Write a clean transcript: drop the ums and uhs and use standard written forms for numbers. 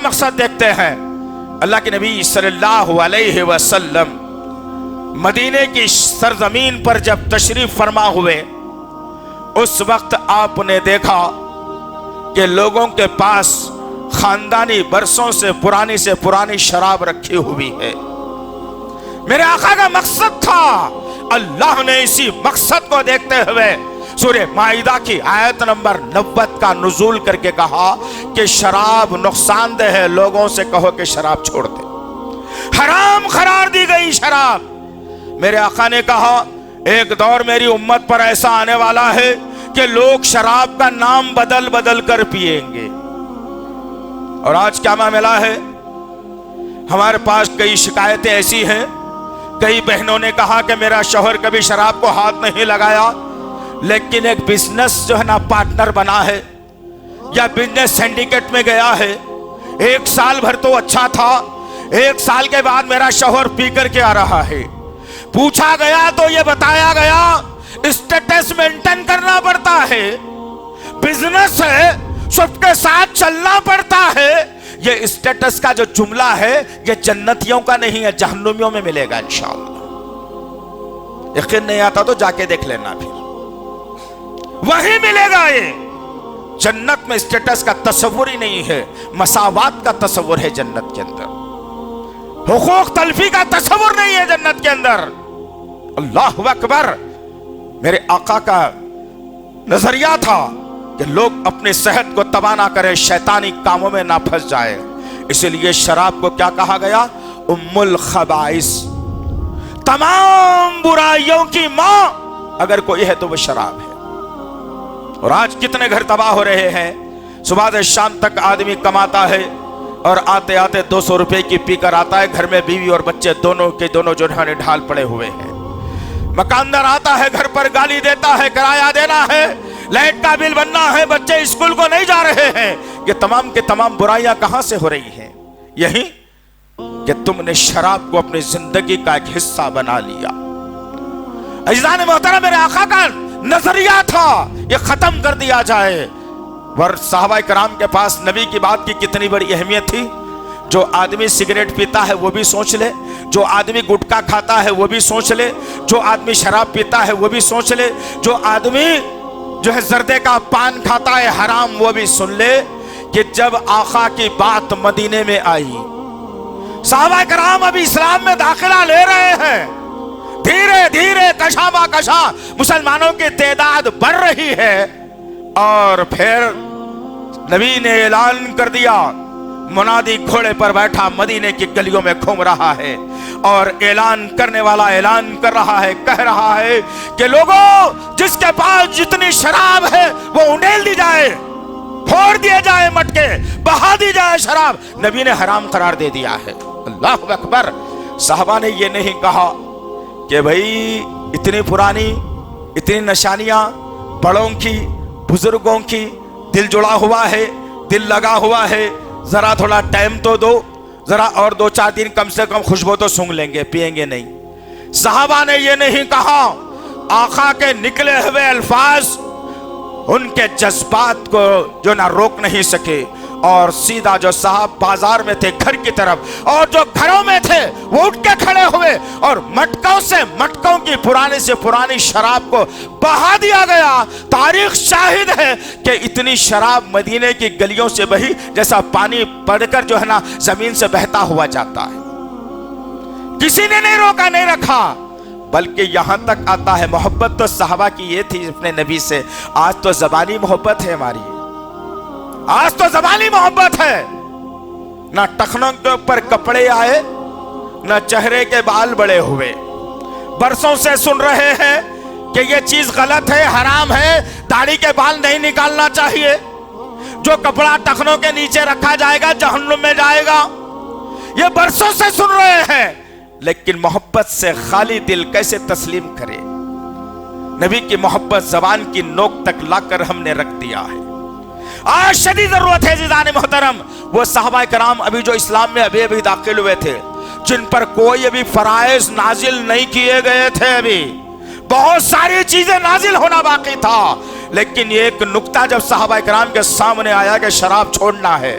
مقصد دیکھتے ہیں۔ اللہ کے نبی صلی اللہ علیہ وسلم مدینے کی سرزمین پر جب تشریف فرما ہوئے، اس وقت آپ نے دیکھا کہ لوگوں کے پاس خاندانی برسوں سے پرانی شراب رکھی ہوئی ہے۔ میرے آقا کا مقصد تھا، اللہ نے اسی مقصد کو دیکھتے ہوئے سورہ مائدہ کی آیت نمبر 90 کا نزول کر کے کہا کہ شراب نقصان دہ ہے، لوگوں سے کہو کہ شراب چھوڑ دے۔ حرام قرار دی گئی شراب۔ میرے آقا نے کہا ایک دور میری امت پر ایسا آنے والا ہے کہ لوگ شراب کا نام بدل بدل کر پیئیں گے۔ اور آج کیا معاملہ ہے؟ ہمارے پاس کئی شکایتیں ایسی ہیں، کئی بہنوں نے کہا کہ میرا شوہر کبھی شراب کو ہاتھ نہیں لگایا، لیکن ایک بزنس جو ہے نا پارٹنر بنا ہے یا بزنس سینڈیکیٹ میں گیا ہے، ایک سال بھر تو اچھا تھا، ایک سال کے بعد میرا شوہر پی کر کے آ رہا ہے۔ پوچھا گیا تو یہ بتایا گیا اسٹیٹس مینٹین کرنا پڑتا ہے، بزنس ہے، سب کے ساتھ چلنا پڑتا ہے۔ یہ اسٹیٹس کا جو جملہ ہے یہ جنتیوں کا نہیں ہے، جہنمیوں میں ملے گا انشاءاللہ۔ یقین نہیں آتا تو جا کے دیکھ لینا، پھر وہی ملے گا۔ یہ جنت میں اسٹیٹس کا تصور ہی نہیں ہے، مساوات کا تصور ہے جنت کے اندر، حقوق تلفی کا تصور نہیں ہے جنت کے اندر۔ اللہ اکبر۔ میرے آقا کا نظریہ تھا کہ لوگ اپنی صحت کو تباہ نہ کریں، شیطانی کاموں میں نہ پھنس جائے، اسی لیے شراب کو کیا کہا گیا؟ ام الخبائث، تمام برائیوں کی ماں اگر کوئی ہے تو وہ شراب ہے۔ اور آج کتنے گھر تباہ ہو رہے ہیں، صبح سے شام تک آدمی کماتا ہے اور آتے آتے 200 روپے کی پی کر آتا ہے، گھر میں بیوی اور بچے دونوں کے دونوں جو ہے ڈھال پڑے ہوئے ہیں۔ مکاندار آتا ہے، گھر پر گالی دیتا ہے، کرایہ دینا ہے، لائٹ کا بل بننا ہے، بچے اسکول کو نہیں جا رہے ہیں۔ یہ تمام کے تمام برائیاں کہاں سے ہو رہی ہیں؟ یہی کہ تم نے شراب کو اپنی زندگی کا ایک حصہ بنا لیا۔ عزیزان محترم، میرے آقا کا نظریہ تھا یہ ختم کر دیا جائے۔ ور صحابہ کرام کے پاس نبی کی بات کی کتنی بڑی اہمیت تھی۔ جو آدمی سگریٹ پیتا ہے وہ بھی سوچ لے، جو آدمی گٹکا کھاتا ہے وہ بھی سوچ لے، جو آدمی شراب پیتا ہے وہ بھی سوچ لے، جو آدمی جو ہے زردے کا پان کھاتا ہے حرام وہ بھی سن لے کہ جب آقا کی بات مدینے میں آئی، صحابہ کرام ابھی اسلام میں داخلہ لے رہے ہیں، دھیرے دھیرے کشا با کشا مسلمانوں کی تعداد بڑھ رہی ہے، اور پھر نبی نے اعلان کر دیا، منادی گھوڑے پر بیٹھا مدینے کی گلیوں میں گھوم رہا ہے، اور اعلان کرنے والا اعلان کر رہا ہے، کہہ رہا ہے کہ لوگوں جس کے پاس جتنی شراب ہے وہ انڈیل دی جائے، پھوڑ دیے جائے مٹکے، بہا دی جائے شراب، نبی نے حرام قرار دے دیا ہے۔ اللہ اکبر۔ صحابہ نے یہ نہیں کہا کہ بھائی اتنی پرانی اتنی نشانیاں، بڑوں کی بزرگوں کی، دل جڑا ہوا ہے، دل لگا ہوا ہے، ذرا تھوڑا ٹائم تو دو، ذرا اور 2-4 دن کم سے کم خوشبو تو سونگھ لیں گے، پیئیں گے نہیں۔ صحابہ نے یہ نہیں کہا، آقا کے نکلے ہوئے الفاظ ان کے جذبات کو جو نہ روک نہیں سکے، اور سیدھا جو صاحب بازار میں تھے گھر کی طرف، اور جو گھروں میں تھے وہ اٹھ کے کھڑے ہوئے، اور مٹکوں سے مٹکوں کی پرانی سے پرانی شراب کو بہا دیا گیا۔ تاریخ شاہد ہے کہ اتنی شراب مدینے کی گلیوں سے بہی جیسا پانی پڑ کر جو ہے نا زمین سے بہتا ہوا جاتا ہے۔ کسی نے نہیں روکا نہیں رکھا، بلکہ یہاں تک آتا ہے محبت تو صحابہ کی یہ تھی اپنے نبی سے۔ آج تو زبانی محبت ہے ہماری، آج تو زبانی محبت ہے، نہ ٹخنوں کے اوپر کپڑے آئے، نہ چہرے کے بال بڑے ہوئے، برسوں سے سن رہے ہیں کہ یہ چیز غلط ہے، حرام ہے، داڑھی کے بال نہیں نکالنا چاہیے، جو کپڑا ٹخنوں کے نیچے رکھا جائے گا جہنم میں جائے گا، یہ برسوں سے سن رہے ہیں، لیکن محبت سے خالی دل کیسے تسلیم کرے؟ نبی کی محبت زبان کی نوک تک لا کر ہم نے رکھ دیا ہے۔ آج شدید ضرورت ہے عزیزان محترم، وہ صحابہ کرام ابھی جو اسلام میں ابھی داخل ہوئے تھے، جن پر کوئی ابھی فرائض نازل نہیں کیے گئے تھے، ابھی بہت ساری چیزیں نازل ہونا باقی تھا، لیکن یہ ایک نکتہ جب صحابہ کرام کے سامنے آیا کہ شراب چھوڑنا ہے،